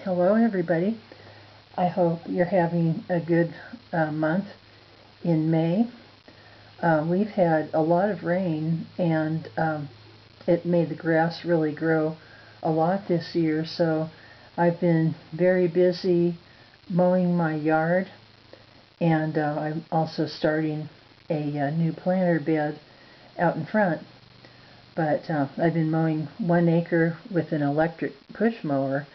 Hello everybody. I hope you're having a good month in May. We've had a lot of rain and it made the grass really grow a lot this year, so I've been very busy mowing my yard, and I'm also starting a new planter bed out in front. But I've been mowing 1 acre with an electric push mower,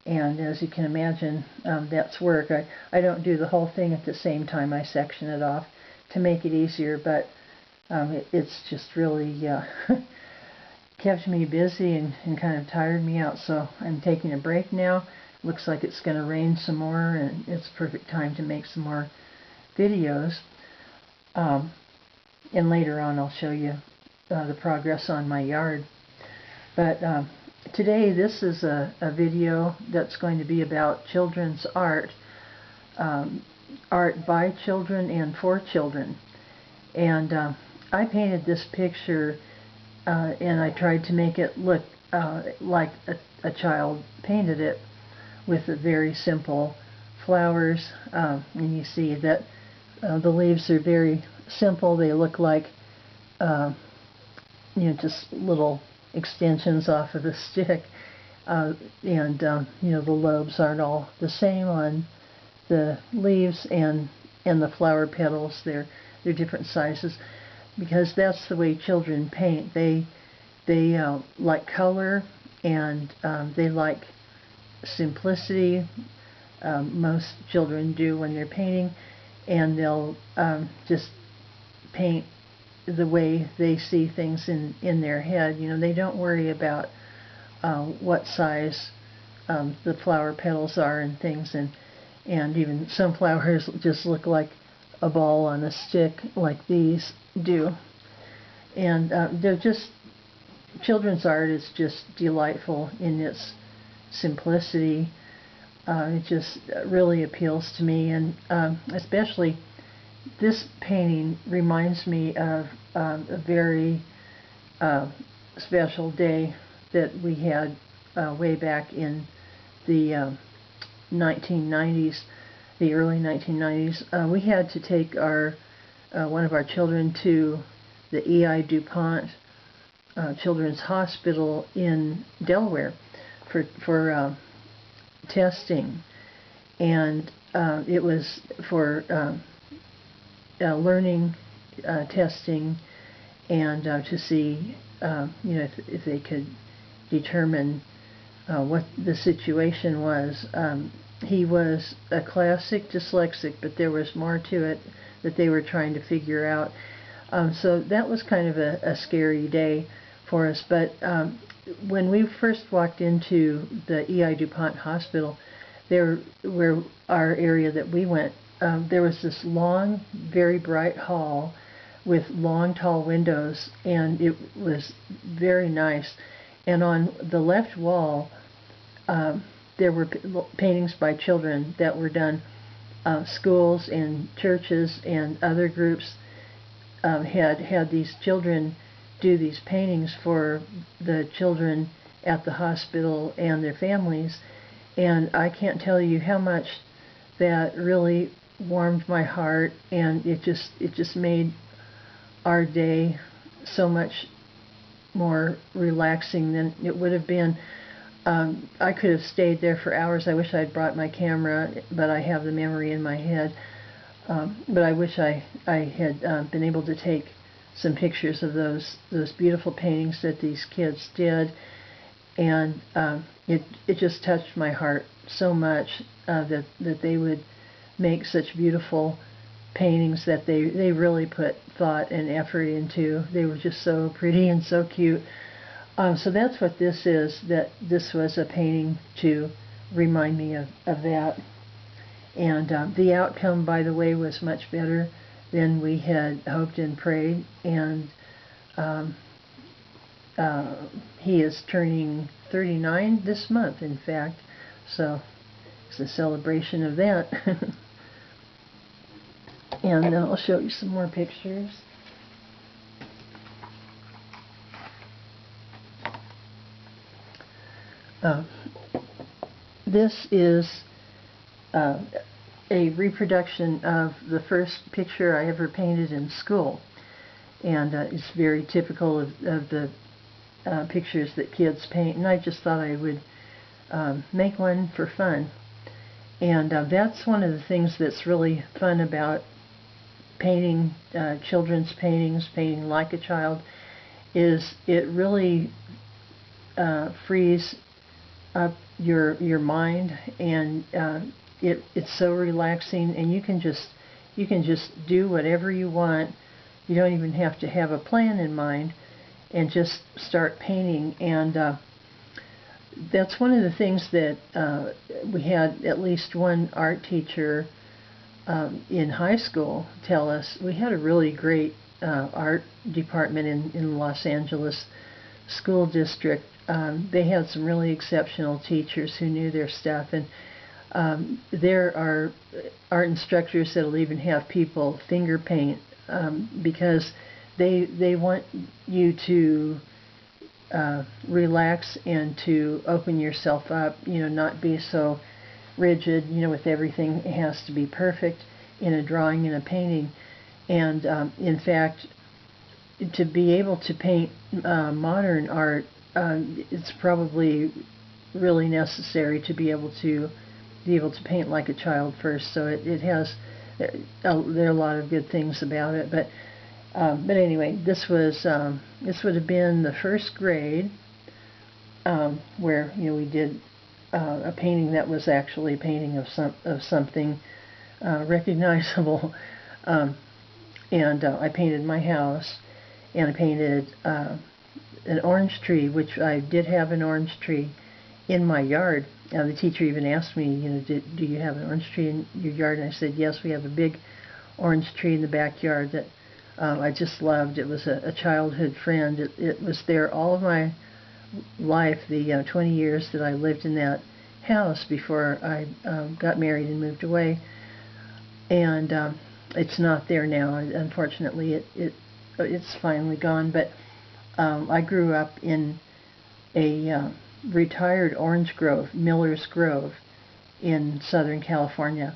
and as you can imagine, that's work. I don't do the whole thing at the same time. I section it off to make it easier, but it's just really kept me busy and kind of tired me out, so I'm taking a break now. Looks like it's going to rain some more, and it's a perfect time to make some more videos. And later on I'll show you the progress on my yard. But today this is a video that's going to be about children's art, art by children and for children. And I painted this picture and I tried to make it look like a child painted it, with the very simple flowers, and you see that the leaves are very simple. They look like just little extensions off of a stick, and the lobes aren't all the same on the leaves, and the flower petals, they're different sizes, because that's the way children paint. They like color, and they like simplicity. Most children do when they're painting, and they'll just paint the way they see things in their head. They don't worry about what size the flower petals are and things, and even some flowers just look like a ball on a stick, like these do. And they're just, children's art is just delightful in its simplicity. It just really appeals to me, and especially this painting reminds me of a very special day that we had way back in the 1990s, the early 1990s. We had to take one of our children to the E.I. DuPont Children's Hospital in Delaware for testing, and it was for learning testing, and to see if they could determine what the situation was. He was a classic dyslexic, but there was more to it that they were trying to figure out. So that was kind of a scary day for us. But when we first walked into the E.I. DuPont Hospital, where our area that we went, there was this long, very bright hall with long, tall windows, and it was very nice. And on the left wall, there were paintings by children that were done. Schools and churches and other groups had these children do these paintings for the children at the hospital and their families. And I can't tell you how much that really warmed my heart, and it just made our day so much more relaxing than it would have been. I could have stayed there for hours. I wish I'd brought my camera, but I have the memory in my head. But I wish I had been able to take some pictures of those beautiful paintings that these kids did, and it just touched my heart so much that they would make such beautiful paintings that they really put thought and effort into. They were just so pretty and so cute. So that's what this is, that this was a painting to remind me of that. And the outcome, by the way, was much better than we had hoped and prayed. And he is turning 39 this month, in fact. So it's a celebration of that. And then I'll show you some more pictures. This is a reproduction of the first picture I ever painted in school, and it's very typical of the pictures that kids paint, and I just thought I would make one for fun. And that's one of the things that's really fun about painting children's paintings, painting like a child, is it really frees up your mind, and it's so relaxing, and you can just do whatever you want. You don't even have to have a plan in mind, and just start painting. And that's one of the things that we had at least one art teacher in high school tell us. We had a really great art department in Los Angeles school district. They had some really exceptional teachers who knew their stuff, and there are art instructors that'll even have people finger paint because they want you to relax and to open yourself up, not be so rigid, with everything. It has to be perfect in a drawing, in a painting. And in fact, to be able to paint modern art, it's probably really necessary to be able to paint like a child first. So it has, there are a lot of good things about it. But anyway, this would have been the first grade, where we did a painting that was actually a painting of something recognizable, and I painted my house, and I painted an orange tree, which I did have an orange tree in my yard. The teacher even asked me, do you have an orange tree in your yard? And I said, yes, we have a big orange tree in the backyard that I just loved. It was a childhood friend. It was there all of my life, the 20 years that I lived in that house before I got married and moved away. And it's not there now. Unfortunately, it's finally gone. But I grew up in a retired orange grove, Miller's Grove, in Southern California.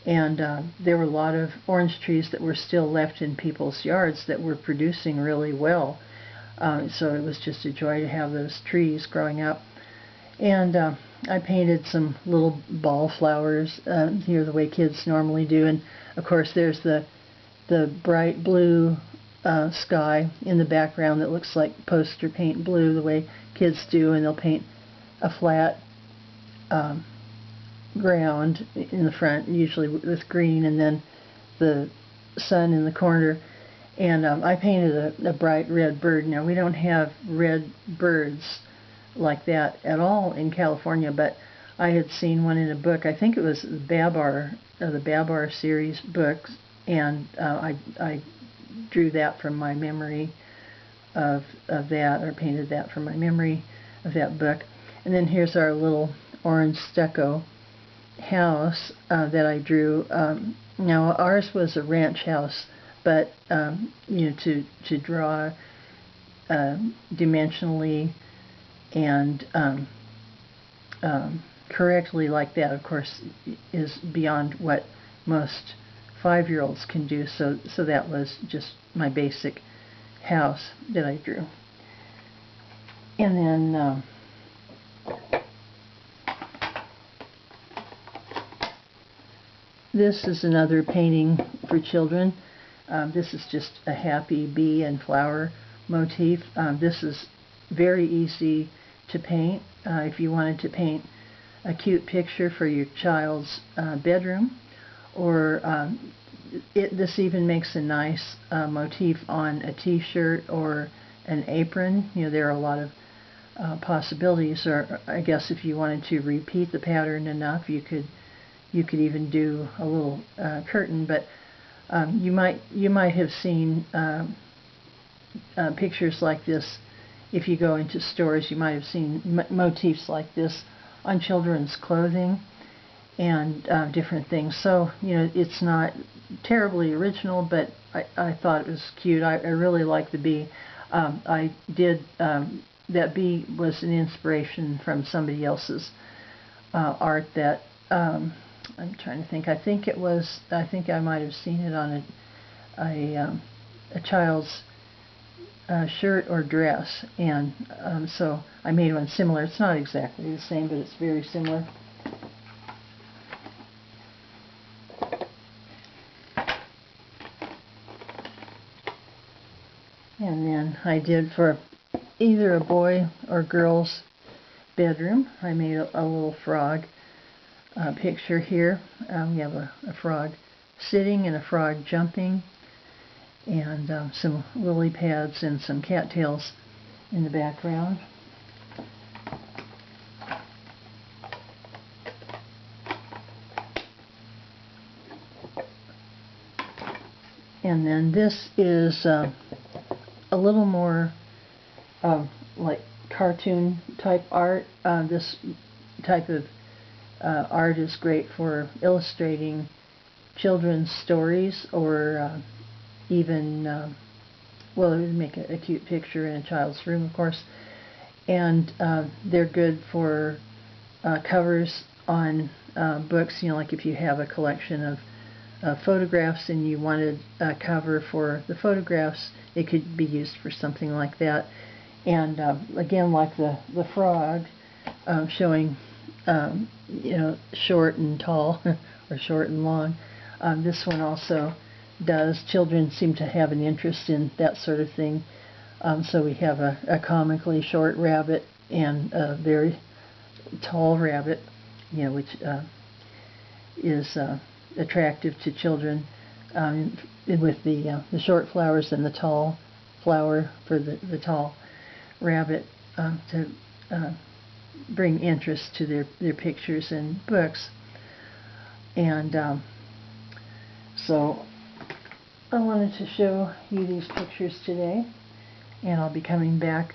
And there were a lot of orange trees that were still left in people's yards that were producing really well. So it was just a joy to have those trees growing up. And I painted some little ball flowers, the way kids normally do. And of course there's the bright blue sky in the background that looks like poster paint blue, the way kids do, and they'll paint a flat ground in the front, usually with green, and then the sun in the corner. And I painted a bright red bird. Now, we don't have red birds like that at all in California, but I had seen one in a book. I think it was the Babar series books, and I drew that from my memory of that, or painted that from my memory of that book. And then here's our little orange stucco house that I drew. Now, ours was a ranch house, but to draw dimensionally and correctly like that, of course, is beyond what most 5-year-olds can do. So that was just my basic house that I drew. And then this is another painting for children. This is just a happy bee and flower motif. This is very easy to paint. If you wanted to paint a cute picture for your child's bedroom, or this even makes a nice motif on a t-shirt or an apron. There are a lot of possibilities. Or I guess if you wanted to repeat the pattern enough, you could even do a little curtain. But you might have seen pictures like this. If you go into stores, you might have seen motifs like this on children's clothing and different things. So it's not terribly original, but I thought it was cute. I really like the bee. I did that bee was an inspiration from somebody else's art that I'm trying to think. I think I might have seen it on a child's shirt or dress, and so I made one similar. It's not exactly the same, but it's very similar. And then I did for either a boy or girl's bedroom, I made a little frog picture here. We have a frog sitting and a frog jumping, and some lily pads and some cattails in the background. And then this is a little more like cartoon type art. This type of art is great for illustrating children's stories, or even, well, it would make a cute picture in a child's room, of course. And they're good for covers on books, like if you have a collection of photographs and you wanted a cover for the photographs, it could be used for something like that. And again, like the frog, showing short and tall or short and long. This one also does. Children seem to have an interest in that sort of thing. So we have a comically short rabbit and a very tall rabbit, which is attractive to children, with the short flowers and the tall flower for the tall rabbit, to bring interest to their pictures and books. And so I wanted to show you these pictures today, and I'll be coming back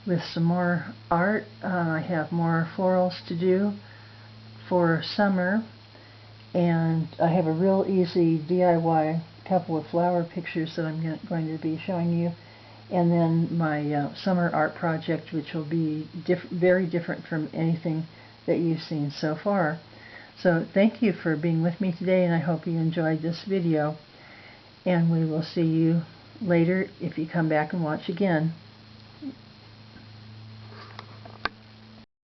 with some more art. I have more florals to do for summer, and I have a real easy DIY couple of flower pictures that I'm going to be showing you, and then my summer art project, which will be very different from anything that you've seen so far. So thank you for being with me today, and I hope you enjoyed this video, and we will see you later if you come back and watch again.